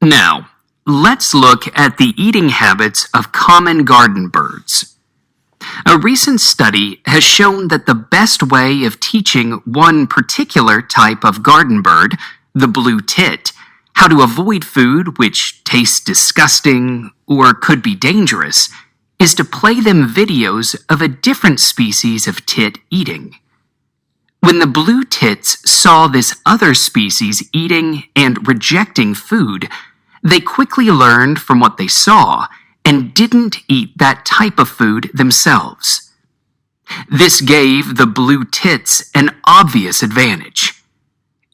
Now, let's look at the eating habits of common garden birds. A recent study has shown that the best way of teaching one particular type of garden bird, the blue tit, how to avoid food which tastes disgusting or could be dangerous, is to play them videos of a different species of tit eating. When the blue tits saw this other species eating and rejecting food, they quickly learned from what they saw and didn't eat that type of food themselves. This gave the blue tits an obvious advantage.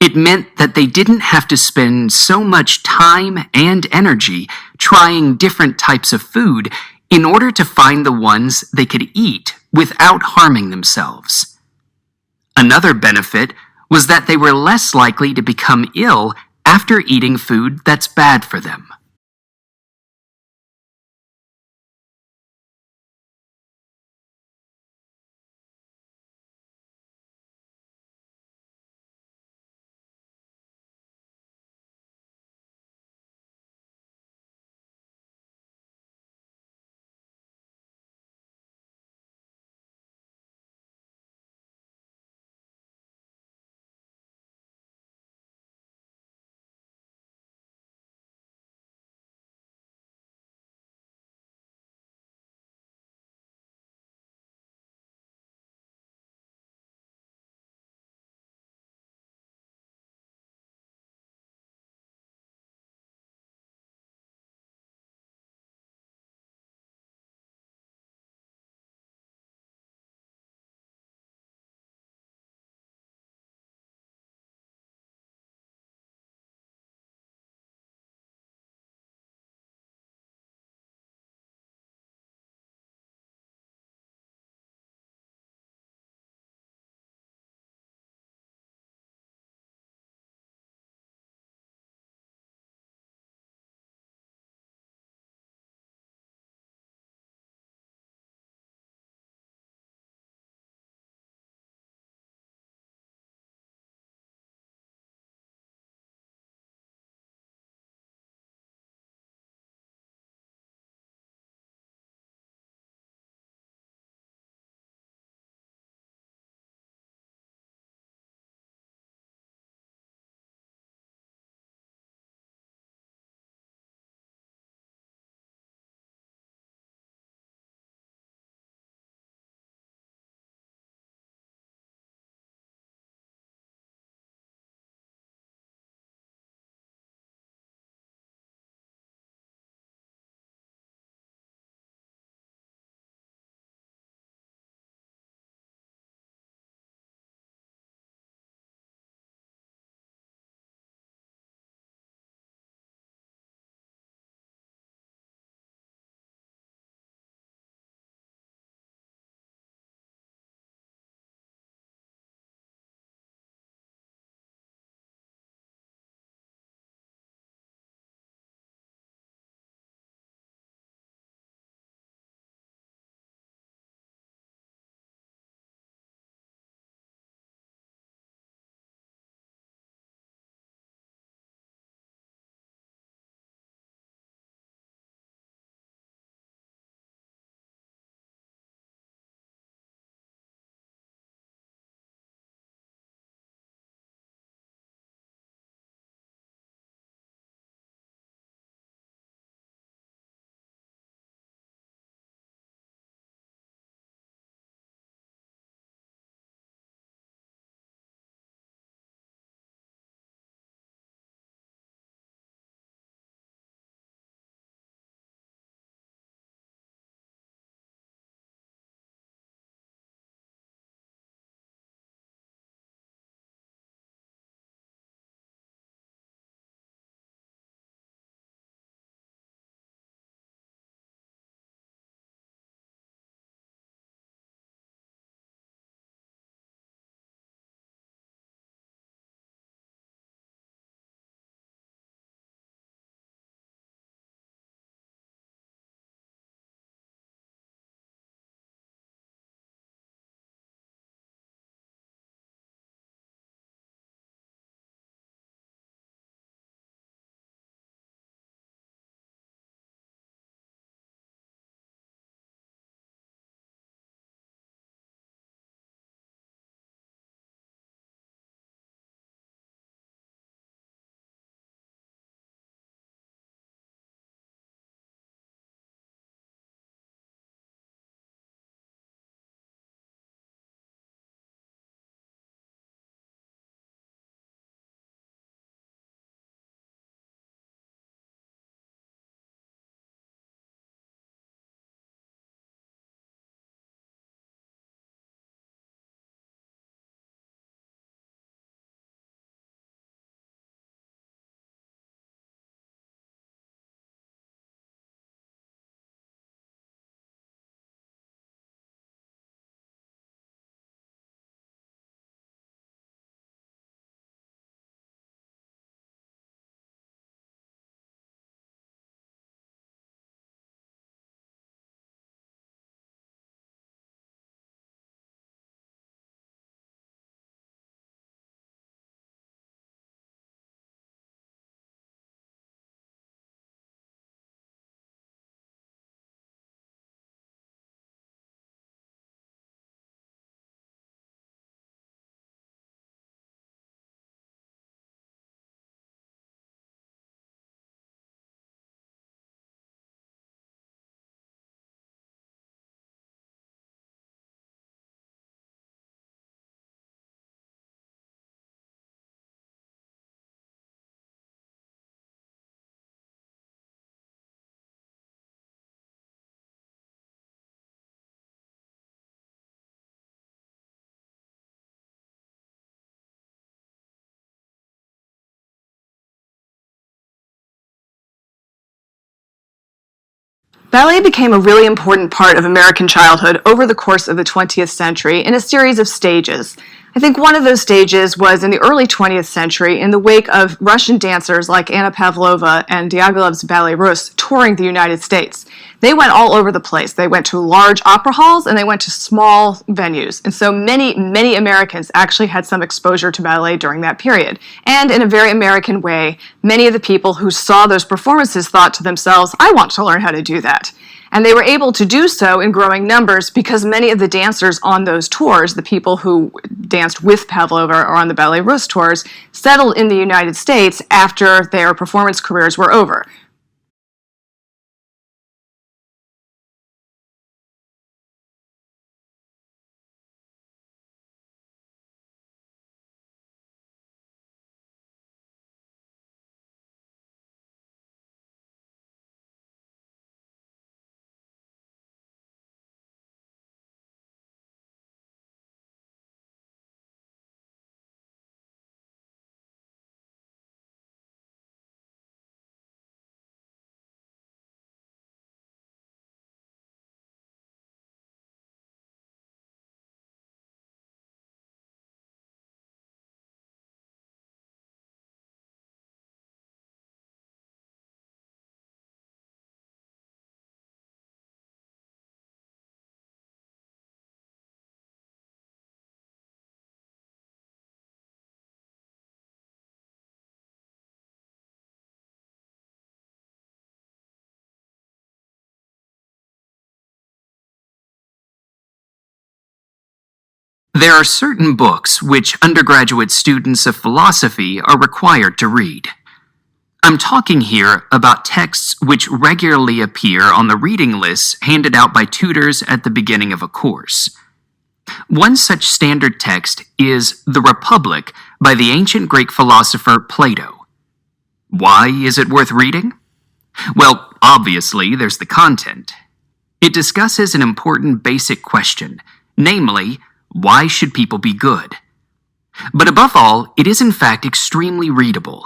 It meant that they didn't have to spend so much time and energy trying different types of food in order to find the ones they could eat without harming themselves. Another benefit was that they were less likely to become ill after eating food that's bad for them. Ballet became a really important part of American childhood over the course of the 20th century in a series of stages. I think one of those stages was in the early 20th century in the wake of Russian dancers like Anna Pavlova and Diaghilev's Ballet Russe touring the United States. They went all over the place. They went to large opera halls and they went to small venues. And so many Americans actually had some exposure to ballet during that period. And in a very American way, many of the people who saw those performances thought to themselves, I want to learn how to do that. And they were able to do so in growing numbers because many of the dancers on those tours, the people who danced with Pavlova or on the Ballet Russe tours, settled in the United States after their performance careers were over. There are certain books which undergraduate students of philosophy are required to read. I'm talking here about texts which regularly appear on the reading lists handed out by tutors at the beginning of a course. One such standard text is The Republic by the ancient Greek philosopher Plato. Why is it worth reading? Well, obviously, there's the content. It discusses an important basic question, namely, why should people be good? But above all, it is in fact extremely readable.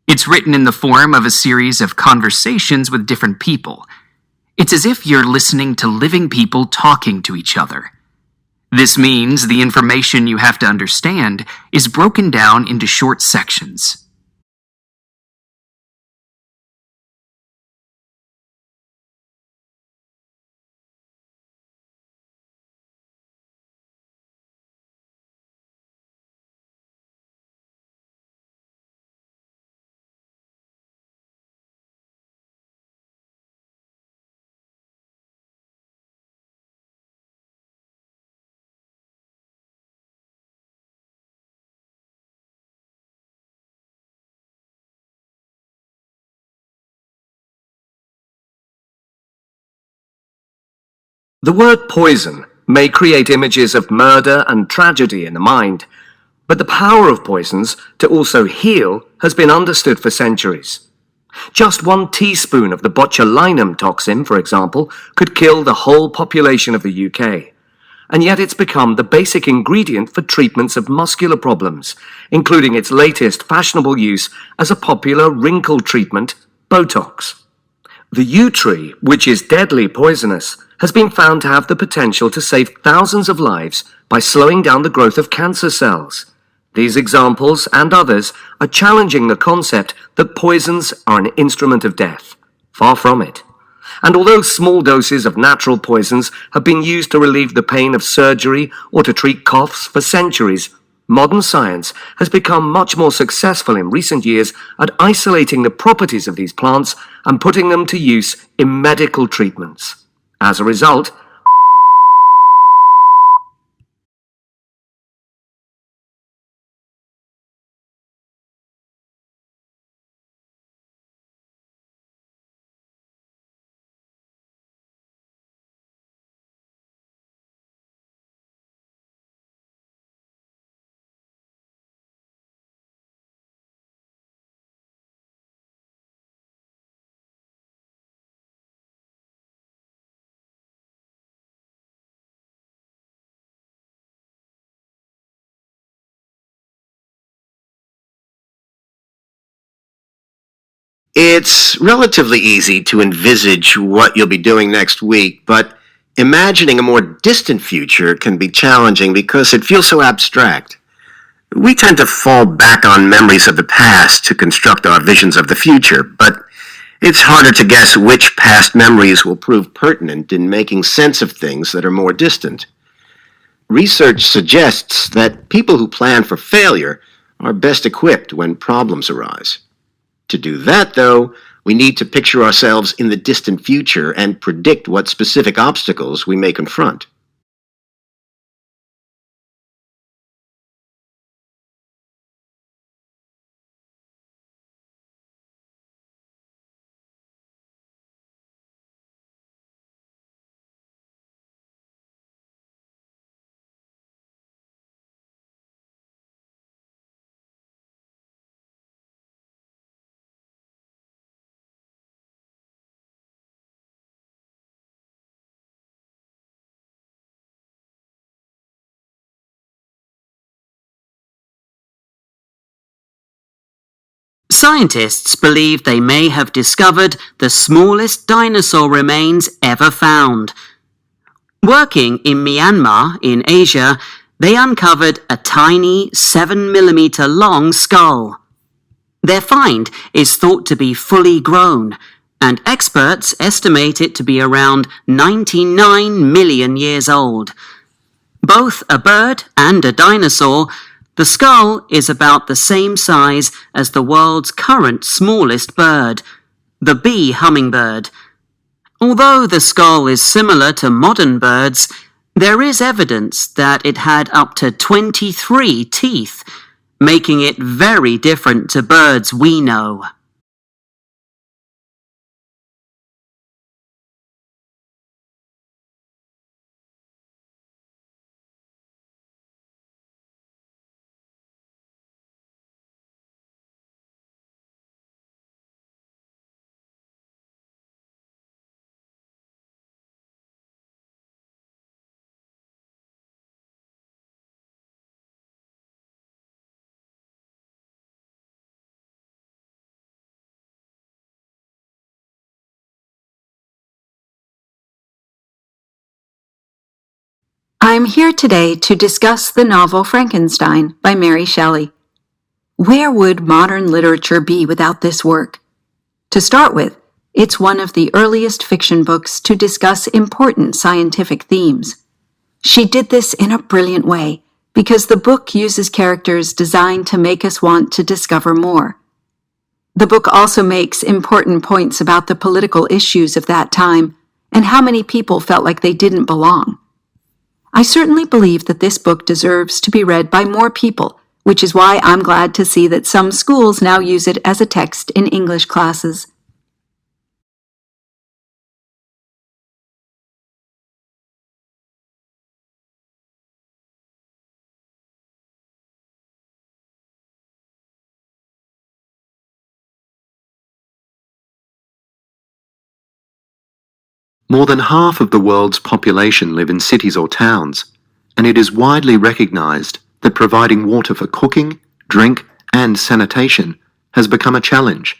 It's written in the form of a series of conversations with different people. It's as if you're listening to living people talking to each other. This means the information you have to understand is broken down into short sections. The word poison may create images of murder and tragedy in the mind, but the power of poisons to also heal has been understood for centuries. Just 1 teaspoon of the botulinum toxin, for example, could kill the whole population of the UK. And yet it's become the basic ingredient for treatments of muscular problems, including its latest fashionable use as a popular wrinkle treatment, Botox. The yew tree, which is deadly poisonous, has been found to have the potential to save thousands of lives by slowing down the growth of cancer cells. These examples and others are challenging the concept that poisons are an instrument of death. Far from it. And although small doses of natural poisons have been used to relieve the pain of surgery or to treat coughs for centuries, modern science has become much more successful in recent years at isolating the properties of these plants and putting them to use in medical treatments. As a result, It's relatively easy to envisage what you'll be doing next week, but imagining a more distant future can be challenging because it feels so abstract. We tend to fall back on memories of the past to construct our visions of the future, but it's harder to guess which past memories will prove pertinent in making sense of things that are more distant. Research suggests that people who plan for failure are best equipped when problems arise. To do that, though, we need to picture ourselves in the distant future and predict what specific obstacles we may confront. Scientists believe they may have discovered the smallest dinosaur remains ever found. Working in Myanmar in Asia, they uncovered a tiny 7mm long skull. Their find is thought to be fully grown, and experts estimate it to be around 99 million years old. Both a bird and a dinosaur, the skull is about the same size as the world's current smallest bird, the bee hummingbird. Although the skull is similar to modern birds, there is evidence that it had up to 23 teeth, making it very different to birds we know. I'm here today to discuss the novel Frankenstein by Mary Shelley. Where would modern literature be without this work? To start with, it's one of the earliest fiction books to discuss important scientific themes. She did this in a brilliant way because the book uses characters designed to make us want to discover more. The book also makes important points about the political issues of that time and how many people felt like they didn't belong. I certainly believe that this book deserves to be read by more people, which is why I'm glad to see that some schools now use it as a text in English classes. More than half of the world's population live in cities or towns, and it is widely recognized that providing water for cooking, drink, and sanitation has become a challenge.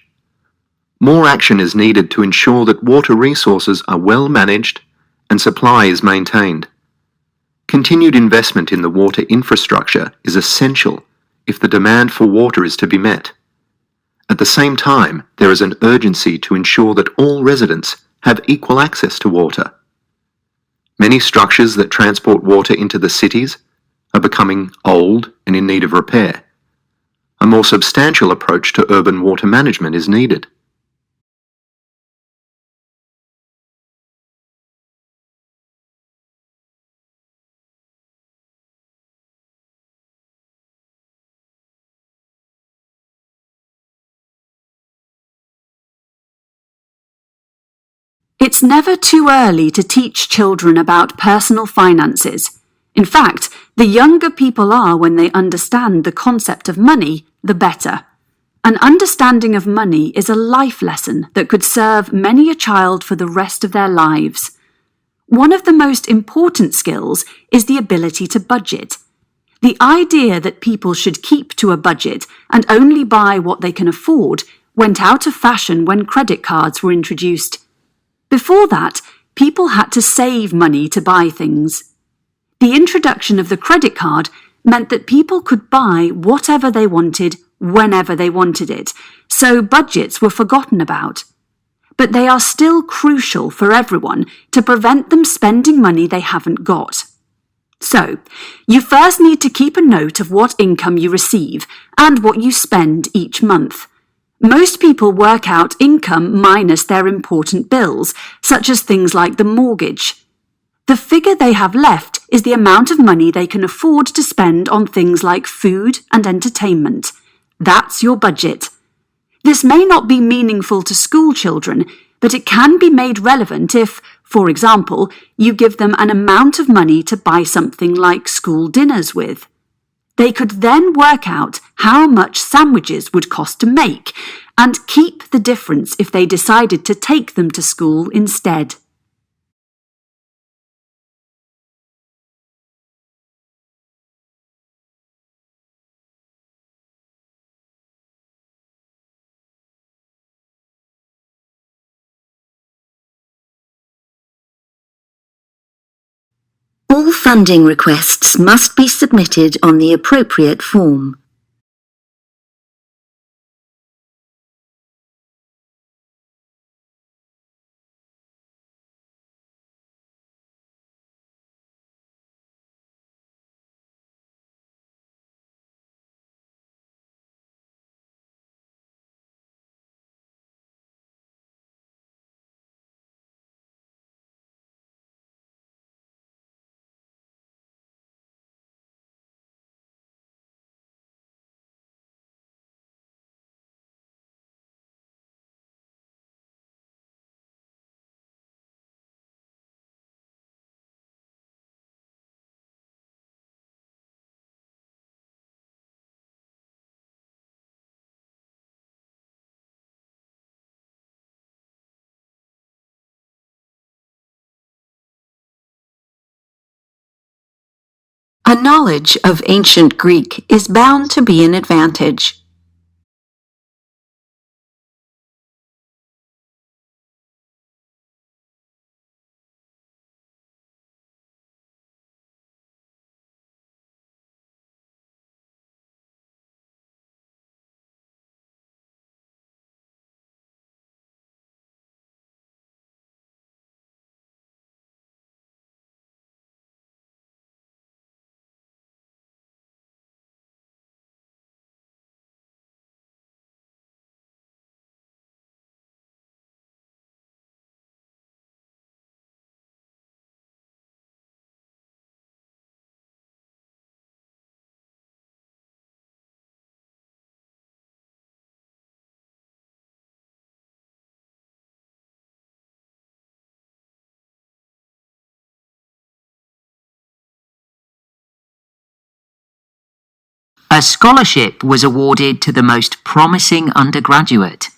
More action is needed to ensure that water resources are well managed and supply is maintained. Continued investment in the water infrastructure is essential if the demand for water is to be met. At the same time, there is an urgency to ensure that all residents have equal access to water. Many structures that transport water into the cities are becoming old and in need of repair. A more substantial approach to urban water management is needed. It's never too early to teach children about personal finances. In fact, the younger people are when they understand the concept of money, the better. An understanding of money is a life lesson that could serve many a child for the rest of their lives. One of the most important skills is the ability to budget. The idea that people should keep to a budget and only buy what they can afford went out of fashion when credit cards were introduced. Before that, people had to save money to buy things. The introduction of the credit card meant that people could buy whatever they wanted whenever they wanted it, so budgets were forgotten about. But they are still crucial for everyone to prevent them spending money they haven't got. So, you first need to keep a note of what income you receive and what you spend each month. Most people work out income minus their important bills, such as things like the mortgage. The figure they have left is the amount of money they can afford to spend on things like food and entertainment. That's your budget. This may not be meaningful to school children, but it can be made relevant if, for example, you give them an amount of money to buy something like school dinners with. They could then work out how much sandwiches would cost to make and keep the difference if they decided to take them to school instead. All funding requests must be submitted on the appropriate form. A knowledge of ancient Greek is bound to be an advantage. A scholarship was awarded to the most promising undergraduate.